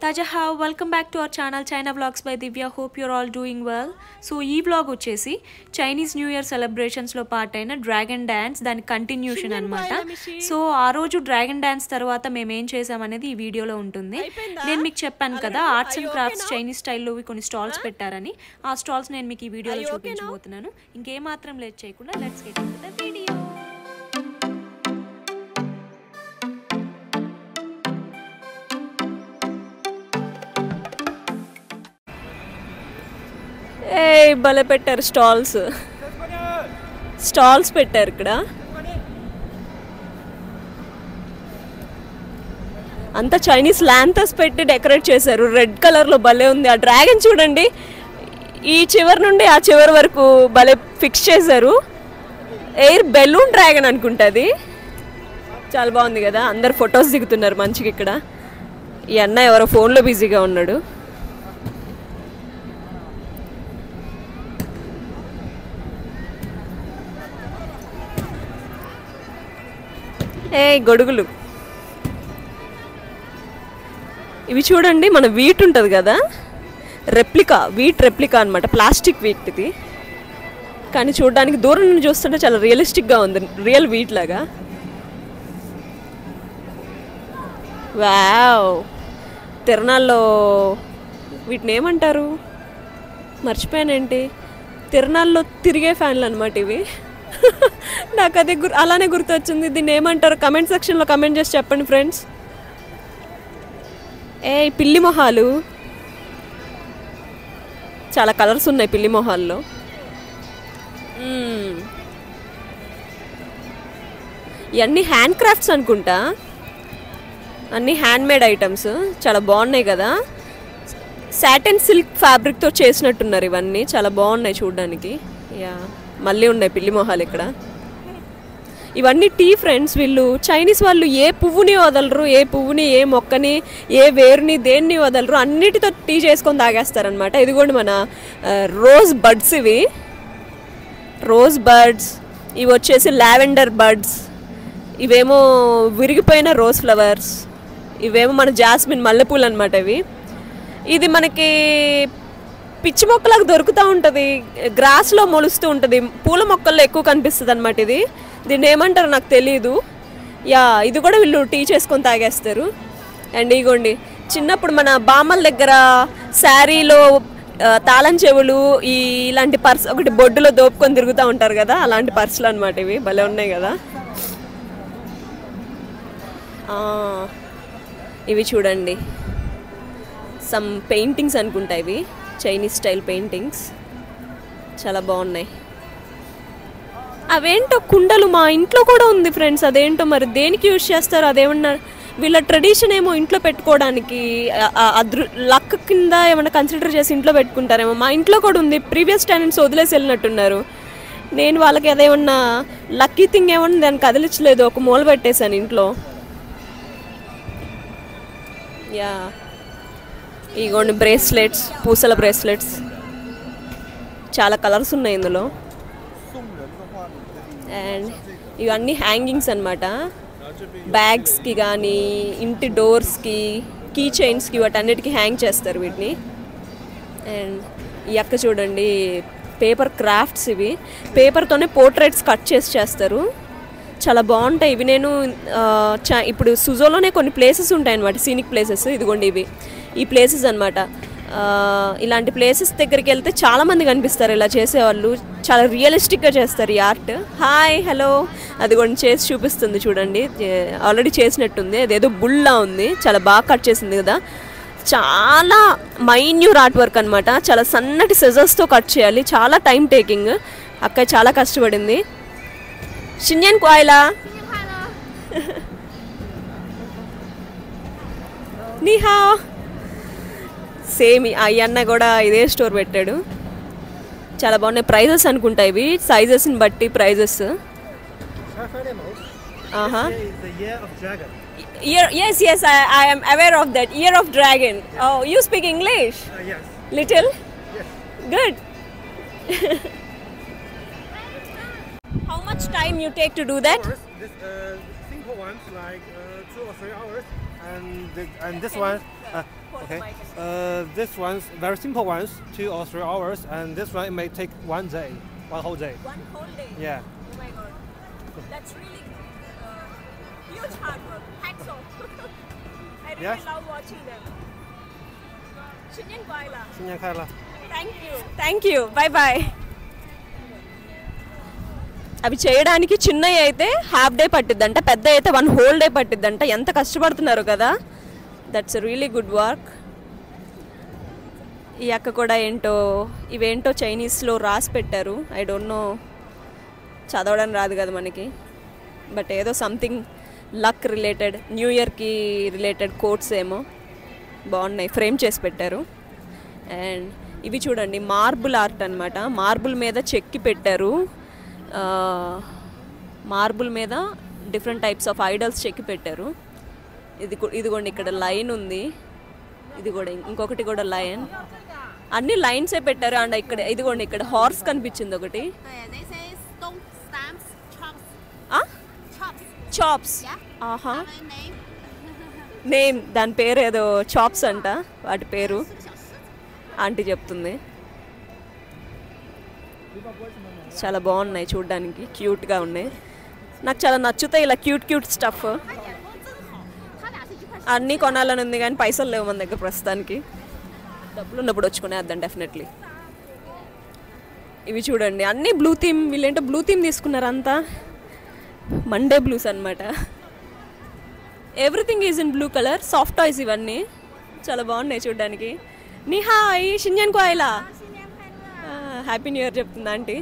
Tajaha, welcome back to our channel China Vlogs by Divya. Hope you're all doing well. So ee vlog వచ్చేసి Chinese New Year celebrations లో part అయిన dragon dance దాని continuation అన్నమాట. So ఆ రోజు dragon dance తర్వాత మేము ఏం చేసాం అనేది ఈ వీడియోలో ఉంటుంది. నేను మీకు చెప్పాను కదా ఆర్ట్స్ అండ్ క్రాఫ్ట్స్ చైనీస్ స్టైల్లో కొన్ని స్టాల్స్ పెట్టారని. ఆ స్టాల్స్ నేను మీకు ఈ వీడియోలో చూపించబోతున్నాను. ఇంకేం మాత్రం లేట్ చేయకుండా let's get into the video. భలే పెట్టారు స్టాల్స్ పెట్టారు ఇక్కడ. అంతా చైనీస్ ల్యాంతర్స్ పెట్టి డెకరేట్ చేశారు. రెడ్ కలర్లో భలే ఉంది. ఆ డ్రాగన్ చూడండి, ఈ చివరి నుండి ఆ చివరి వరకు భలే ఫిక్స్ చేశారు. ఎయిర్ బెలూన్ డ్రాగన్ అనుకుంటుంది. చాలా బాగుంది కదా. అందరు ఫొటోస్ దిగుతున్నారు మంచిగా. ఇక్కడ ఈ అన్న ఎవరో ఫోన్లో బిజీగా ఉన్నాడు. గొడుగులు ఇవి చూడండి. మన వీట్ ఉంటుంది కదా, వీట్ రెప్లికా అనమాట. ప్లాస్టిక్ వీట్ ఇది, కానీ చూడడానికి దూరం నుండి చూస్తుంటే చాలా రియలిస్టిక్గా ఉంది, రియల్ వీట్ లాగా. వావ్, తిరణాల్లో వీటిని ఏమంటారు మర్చిపోయానేంటి. తిరణాల్లో తిరిగే ఫ్యాన్లు అనమాట ఇవి. నాకు అదే అలానే గుర్తొచ్చింది. దీన్ని ఏమంటారు కమెంట్ సెక్షన్లో కమెంట్ చేసి చెప్పండి ఫ్రెండ్స్. పిల్లి మొహాలు, చాలా కలర్స్ ఉన్నాయి పిల్లి మొహాల్లో. ఇవన్నీ హ్యాండ్ క్రాఫ్ట్స్ అనుకుంటా, అన్నీ హ్యాండ్ మేడ్ ఐటమ్స్. చాలా బాగున్నాయి కదా. సాటిన్ సిల్క్ ఫ్యాబ్రిక్తో చేసినట్టున్నారు ఇవన్నీ. చాలా బాగున్నాయి చూడడానికి. యా, మళ్ళీ ఉన్నాయి పిల్లి మొహాలు ఇక్కడ. ఇవన్నీ టీ ఫ్రెండ్స్. వీళ్ళు చైనీస్ వాళ్ళు ఏ పువ్వుని వదలరు, ఏ పువ్వుని, ఏ మొక్కని, ఏ వేరుని, దేన్ని వదలరు. అన్నిటితో టీ చేసుకొని తాగేస్తారనమాట. ఇది కూడా మన రోజ్ బడ్స్. ఇవి రోజ్ బడ్స్, ఇవి వచ్చేసి లావెండర్ బడ్స్, ఇవేమో విరిగిపోయిన రోజ్ ఫ్లవర్స్, ఇవేమో మన జాస్మిన్ మల్లెపూలు అనమాట. ఇవి ఇది మనకి పిచ్చి మొక్కలకు దొరుకుతూ ఉంటుంది, గ్రాస్లో మొలుస్తూ ఉంటుంది, పూల మొక్కల్లో ఎక్కువ కనిపిస్తుంది అనమాట. ఇది దీన్ని ఏమంటారు నాకు తెలీదు. యా, ఇది కూడా వీళ్ళు టీ చేసుకొని తాగేస్తారు. అండ్ ఇగోండి, చిన్నప్పుడు మన బామ్మల దగ్గర శారీలో తాళం చెవులు, ఇలాంటి పర్స్ ఒకటి బొడ్డులో దోపుకొని తిరుగుతూ ఉంటారు కదా, అలాంటి పర్సులు అనమాట ఇవి. భలే ఉన్నాయి కదా. ఇవి చూడండి, సమ్ పెయింటింగ్స్ అనుకుంటా. ఇవి చైనీస్ స్టైల్ పెయింటింగ్స్, చాలా బాగున్నాయి. అవేంటో కుండలు మా ఇంట్లో కూడా ఉంది ఫ్రెండ్స్. అదేంటో మరి దేనికి యూజ్ చేస్తారు, అదేమన్నా వీళ్ళ ట్రెడిషన్ ఏమో ఇంట్లో పెట్టుకోవడానికి, లక్ కింద ఏమన్నా కన్సిడర్ చేసి ఇంట్లో పెట్టుకుంటారేమో. మా ఇంట్లో కూడా ఉంది. ప్రీవియస్ టెనెంట్స్ వదిలేసి వెళ్ళినట్టున్నారు. నేను వాళ్ళకి అదేమన్నా లక్కీ థింగ్ ఏమన్నా దాన్ని కదిలించలేదు, ఒక మూల పెట్టేశాను ఇంట్లో. యా, ఇగోండి బ్రేస్లెట్స్, పూసల బ్రేస్లెట్స్, చాలా కలర్స్ ఉన్నాయి ఇందులో. అండ్ ఇవన్నీ హ్యాంగింగ్స్ అనమాట. బ్యాగ్స్కి కానీ, ఇంటి డోర్స్కి, కీ చైన్స్కి, వాటన్నిటికీ హ్యాంగ్ చేస్తారు వీటిని. అండ్ ఈ అక్క చూడండి, పేపర్ క్రాఫ్ట్స్. ఇవి పేపర్తోనే పోర్ట్రేట్స్ కట్ చేస్తారు. చాలా బాగుంటాయి ఇవి. నేను ఇప్పుడు సుజోలోనే కొన్ని ప్లేసెస్ ఉంటాయి అనమాట, సీనిక్ ప్లేసెస్. ఇదిగోండి ఇవి ఈ ప్లేసెస్ అనమాట. ఇలాంటి ప్లేసెస్ దగ్గరికి వెళ్తే చాలామంది కనిపిస్తారు ఇలా చేసేవాళ్ళు. చాలా రియలిస్టిక్గా చేస్తారు ఈ ఆర్ట్. Hi, hello. అది కూడా చేసి చూపిస్తుంది చూడండి. ఆల్రెడీ చేసినట్టుంది. అదేదో బుల్లా ఉంది, చాలా బాగా కట్ చేసింది కదా. చాలా మైన్యూర్ ఆర్ట్ వర్క్ అనమాట. చాలా సన్నటి సెజర్స్తో కట్ చేయాలి. చాలా టైం టేకింగ్. అక్క చాలా కష్టపడింది. షిన్యన్ క్వాయిలా నీహా. సేమ్ ఈ అన్న కూడా ఇదే స్టోర్ పెట్టాడు. చాలా బాగున్నాయి. ప్రైజెస్ అనుకుంటా ఇవి, సైజెస్ని బట్టి prices. Yes, I am aware of that. Year of Dragon. Oh, you speak English? Yes. Little? Yes. Good. How much time you take to do that? This simple ones like 2 or 3 hours, and this one Okay. This one's very simple ones, 2 or 3 hours, and this one it may take 1 day, 1 whole day. 1 whole day. Yeah. Oh my god. That's really huge hard work. Hats off. I really Yes. love watching them. Shinyan Koila. 新年快乐。 Thank you. Thank you. Bye bye. అవి చేయడానికి చిన్నవి అయితే half day పట్టిద్దంట, పెద్ద అయితే 1 whole day పట్టిద్దంట. ఎంత కష్టపడుతున్నారు కదా. That's really good work. ఈ అక్క కూడా ఏంటో ఇవేంటో చైనీస్లో రాసి పెట్టారు. ఐ డోంట్ నో, చదవడం రాదు కదా మనకి, బట్ ఏదో సంథింగ్ లక్ రిలేటెడ్, న్యూ ఇయర్కి రిలేటెడ్ కోట్స్ ఏమో బాగున్నాయి, ఫ్రేమ్ చేసి పెట్టారు. అండ్ ఇవి చూడండి, మార్బుల్ ఆర్ట్ అనమాట. మార్బుల్ మీద చెక్కి పెట్టారు. మార్బుల్ మీద డిఫరెంట్ టైప్స్ ఆఫ్ ఐడల్స్ చెక్కి పెట్టారు. ఇదిగోండి ఇక్కడ లైన్ ఉంది, ఇది కూడా ఇంకొకటి కూడా లైన్, అన్ని లైన్సే పెట్టారు. అండ్ ఇక్కడ ఇదిగోండి ఇక్కడ హార్స్ కనిపించింది ఒకటి. చాప్స్. ఆహా, నేమ్ దాని పేరు ఏదో చాప్స్ అంట, వాటి పేరు ఆంటీ చెప్తుంది. చాలా బాగున్నాయి చూడడానికి, క్యూట్గా ఉన్నాయి. నాకు చాలా నచ్చుతాయి ఇలా క్యూట్ క్యూట్ స్టఫ్. అన్నీ కొనాలని ఉంది కానీ పైసలు లేవు మన దగ్గర ప్రస్తుతానికి. డబ్బులు ఉన్నప్పుడు వచ్చుకునేద్దాం డెఫినెట్లీ. ఇవి చూడండి అన్నీ బ్లూ థీమ్. వీళ్ళేంటో బ్లూ థీమ్ తీసుకున్నారు అంతా, మండే బ్లూస్ అనమాట. Everything is in blue colour. Soft toys ఇవన్నీ చాలా బాగున్నాయి చూడడానికి. నిహాయ్ షిన్యాన్ కోయిలా, హ్యాపీ న్యూ ఇయర్ చెప్తుంది ఆంటీ.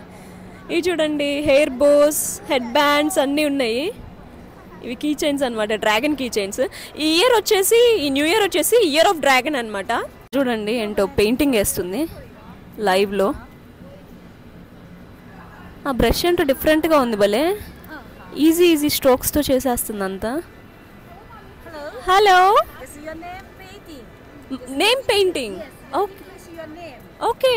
ఇవి చూడండి హెయిర్ బోస్, హెడ్ బ్యాండ్స్ అన్నీ ఉన్నాయి. ఇవి కీ చైన్స్ అనమాట, డ్రాగన్ కీ చైన్స్. ఈ ఇయర్ వచ్చేసి, ఈ న్యూ ఇయర్ వచ్చేసి ఇయర్ ఆఫ్ డ్రాగన్ అనమాట. చూడండి ఏంటో పెయింటింగ్ వేస్తుంది లైవ్లో. ఆ బ్రష్ ఏంటో డిఫరెంట్గా ఉంది, భలే ఈజీ ఈజీ స్ట్రోక్స్తో చేసేస్తుంది అంతా. Hello, name painting. Okay.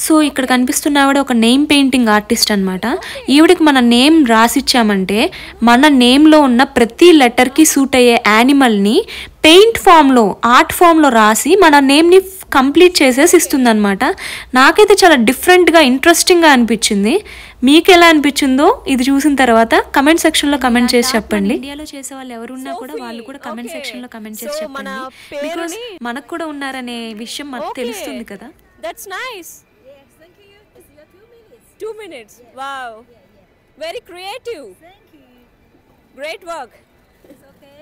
So ఇక్కడ కనిపిస్తున్న ఆవిడ ఒక నేమ్ పెయింటింగ్ ఆర్టిస్ట్ అనమాట. ఈవిడికి మన నేమ్ రాసిచ్చామంటే మన నేమ్లో ఉన్న ప్రతి లెటర్కి సూట్ అయ్యే యానిమల్ని పెయింట్ ఫామ్లో, ఆర్ట్ ఫామ్లో రాసి మన నేమ్ని కంప్లీట్ చేసేసి ఇస్తుంది అనమాట. నాకైతే చాలా డిఫరెంట్గా, ఇంట్రెస్టింగ్గా అనిపించింది. మీకు ఎలా అనిపించిందో ఇది చూసిన తర్వాత కమెంట్ సెక్షన్లో కమెంట్ చేసి చెప్పండి. ఇండియాలో చేసే వాళ్ళు ఎవరున్నా కూడా వాళ్ళు కూడా కమెంట్ సెక్షన్లో కమెంట్ చేసి చెప్పండి. బికాస్ మనకు కూడా ఉన్నారనే విషయం మనకు తెలుస్తుంది కదా. That's nice. Yes, thank you. It's your 2 minutes. 2 minutes. Yes. Wow. Very creative. Thank you. Great work. It's okay.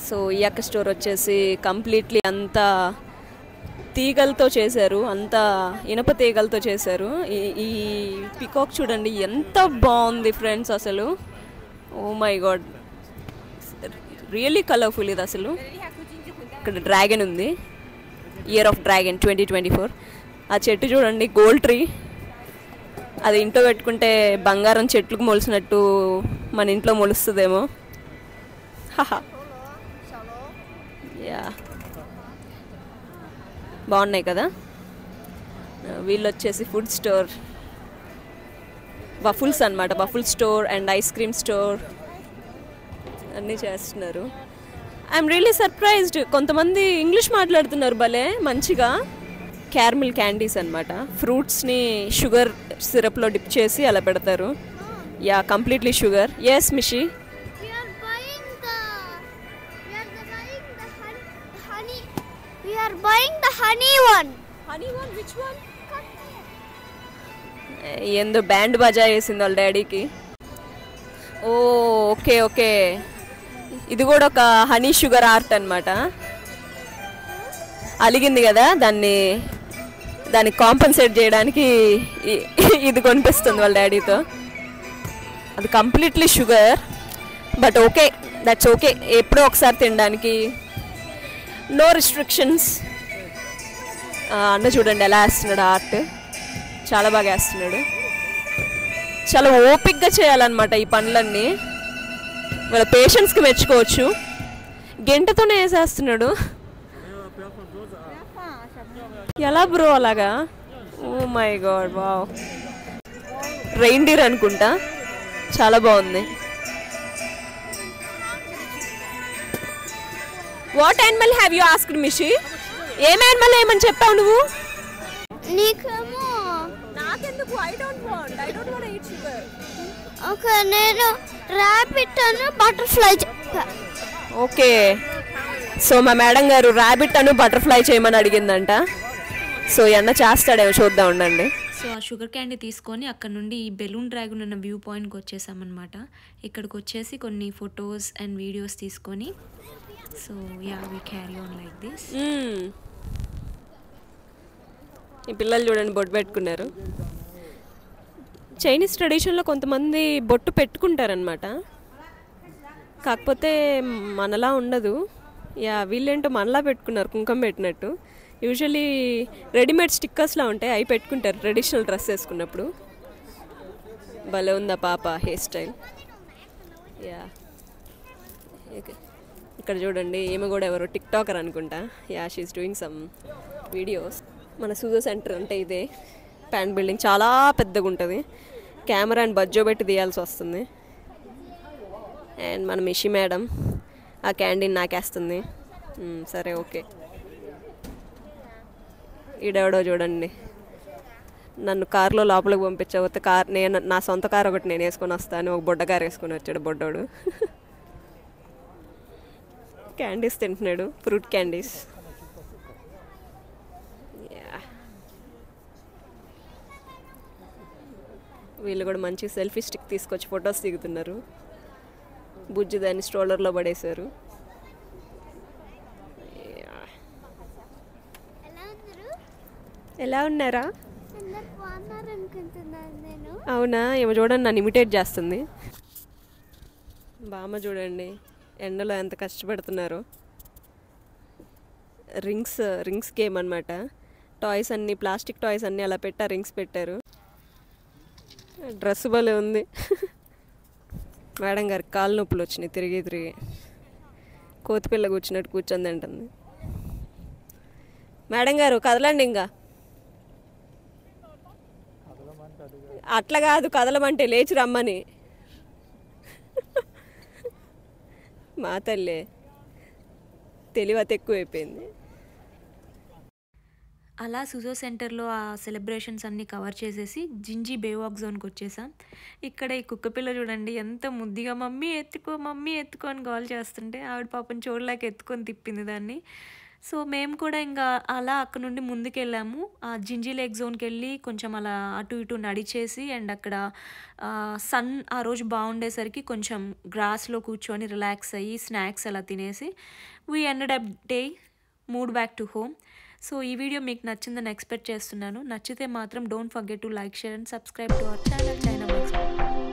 So ఈ యొక్క స్టోర్ వచ్చేసి కంప్లీట్లీ అంతా తీగలతో చేశారు, అంతా ఇనప తీగలతో చేశారు. ఈ పికాక్ చూడండి ఎంత బాగుంది ఫ్రెండ్స్ అసలు. Oh my God, really colourful ఇది అసలు. ఇక్కడ డ్రాగన్ ఉంది, ఇయర్ ఆఫ్ డ్రాగన్ 2024. ఆ చెట్టు చూడండి, గోల్డ్ ట్రీ. అది ఇంట్లో పెట్టుకుంటే బంగారం చెట్లకు మొలిసినట్టు మన ఇంట్లో మొలుస్తుందేమో. యా, బాగున్నాయి కదా. వీళ్ళు వచ్చేసి ఫుడ్ స్టోర్, వఫుల్స్ అనమాట. Waffle store and ice cream store అన్నీ చేస్తున్నారు. ఐఎమ్ రియలీ సర్ప్రైజ్డ్, కొంతమంది ఇంగ్లీష్ మాట్లాడుతున్నారు భలే మంచిగా. క్యారమిల్ క్యాండీస్ అనమాట, ఫ్రూట్స్ని షుగర్ సిరప్లో డిప్ చేసి అలా పెడతారు. Yeah, completely sugar. ఎస్ మిషి, ఏందో బ్యాండ్ బాజా వేసింది వాళ్ళ డాడీకి. ఓ ఓకే ఓకే, ఇది కూడా ఒక హనీ షుగర్ ఆర్ట్ అనమాట. అలిగింది కదా, దాన్ని కాంపన్సేట్ చేయడానికి ఇది కొనిపిస్తుంది వాళ్ళ డాడీతో. అది completely sugar, but okay, that's okay. ఎప్పుడో ఒకసారి తినడానికి, నో రిస్ట్రిక్షన్స్. అన్న చూడండి ఎలా వేస్తున్నాడు ఆర్ట్, చాలా బాగా వేస్తున్నాడు. చాలా ఓపిక్గా చేయాలన్నమాట ఈ పనులన్నీ. వాళ్ళ పేషెన్స్కి మెచ్చుకోవచ్చు. గంటతోనే వేసేస్తున్నాడు. ఎలా బ్రో అలాగా? Oh my god, wow. Reindeer అనుకుంటా, చాలా బాగుంది. What animal have you asked Mishi? ఏం యానిమల్ ఏమని చెప్పావు నువ్వు? నీకేమో నాకెందుకు? I don't want eat sugar. Okay, నేను ర్యాబిట్ అని బటర్ఫ్లై చెప్పా. ఓకే, సో మా మేడం గారు ర్యాబిట్ అను బటర్ఫ్లై చేయమని అడిగిందంట. సో అన్న చేస్తాడేమో చూద్దాం, ఉండండి. సో ఆ షుగర్ క్యాండీ తీసుకొని అక్కడ నుండి ఈ బెలూన్ డ్రాగన్ ఉన్న వ్యూ పాయింట్కి వచ్చేసామన్నమాట. ఇక్కడికి వచ్చేసి కొన్ని ఫొటోస్ అండ్ వీడియోస్ తీసుకొని, so yeah we carry on like this. ఈ పిల్లలు చూడండి బొట్టు పెట్టుకున్నారు. చైనీస్ ట్రెడిషన్లో కొంతమంది బొట్టు పెట్టుకుంటారనమాట, కాకపోతే మనలా ఉండదు. యా, వీళ్ళేంటో మనలా పెట్టుకున్నారు, కుంకుమ పెట్టినట్టు. యూజువలీ రెడీమేడ్ స్టిక్కర్స్లా ఉంటాయి, అవి పెట్టుకుంటారు ట్రెడిషనల్ డ్రెస్ వేసుకున్నప్పుడు. భలే ఉందా పాప హెయిర్ స్టైల్. యా, ఇక్కడ చూడండి, ఈమె కూడా ఎవరో టిక్ టాకర్ అనుకుంటా. Yeah, she is doing some videos. మన సూజో సెంటర్ అంటే ఇదే. ప్యాంట్ బిల్డింగ్ చాలా పెద్దగా ఉంటుంది, కెమెరా అండ్ బజ్జో పెట్టి తీయాల్సి వస్తుంది. అండ్ మన మిషి మేడం ఆ క్యాంటీన్ నాకేస్తుంది. సరే ఓకే. ఈడెవడో చూడండి, నన్ను కారులో లోపలికి పంపించకపోతే నా సొంత కారు ఒకటి నేను వేసుకొని వస్తాను, ఒక బొడ్డ కారు వేసుకొని వచ్చాడు బొడ్డోడు. క్యాండీస్ తింటున్నాడు, ఫ్రూట్ క్యాండీస్. వీళ్ళు కూడా మంచి సెల్ఫీ స్టిక్ తీసుకొచ్చి ఫొటోస్ దిగుతున్నారు. బుజ్జి దాన్ని స్ట్రోలర్లో పడేశారు. ఎలా ఉన్నారా? అవునా, ఏమో చూడండి నన్ను ఇమిటేట్ చేస్తుంది. బామ్మ చూడండి ఎండలో ఎంత కష్టపడుతున్నారో. రింగ్స్ గేమ్ అనమాట. టాయ్స్ అన్నీ, ప్లాస్టిక్ టాయ్స్ అన్నీ అలా పెట్టారు, రింగ్స్ పెట్టారు. డ్రెస్ భలే ఉంది. మేడం గారికి కాళ్ళు నొప్పులు వచ్చినాయి తిరిగి తిరిగి. కోతిపిల్ల కూర్చున్నట్టు కూర్చొని అంటుంది. మేడం గారు కదలండి, ఇంకా అట్లా కాదు, కదలమంటే లేచి రమ్మని. మా తల్లే తెలివత ఎక్కువైపోయింది. అలా సుజో సెంటర్లో ఆ సెలబ్రేషన్స్ అన్నీ కవర్ చేసేసి జింజీ బేవాక్ జోన్కి వచ్చేసాం. ఇక్కడ ఈ కుక్కపిల్ల చూడండి ఎంత ముద్దిగా మమ్మీ ఎత్తుకో అని కాల్ చేస్తుంటే ఆవిడ పాపం చూడలేక ఎత్తుకొని తిప్పింది దాన్ని. సో మేము కూడా ఇంకా అలా అక్కడ నుండి ముందుకు వెళ్ళాము. ఆ జింజీ లేక్ జోన్కి వెళ్ళి కొంచెం అలా అటు ఇటు నడిచేసి, అండ్ అక్కడ సన్ ఆ రోజు బాగుండేసరికి కొంచెం గ్రాస్లో కూర్చొని రిలాక్స్ అయ్యి స్నాక్స్ అలా తినేసి we ended up day mood back to home. So ఈ వీడియో మీకు నచ్చిందని ఎక్స్పెక్ట్ చేస్తున్నాను. నచ్చితే మాత్రం don't forget to like, share and subscribe to our channel డైనమాక్స్.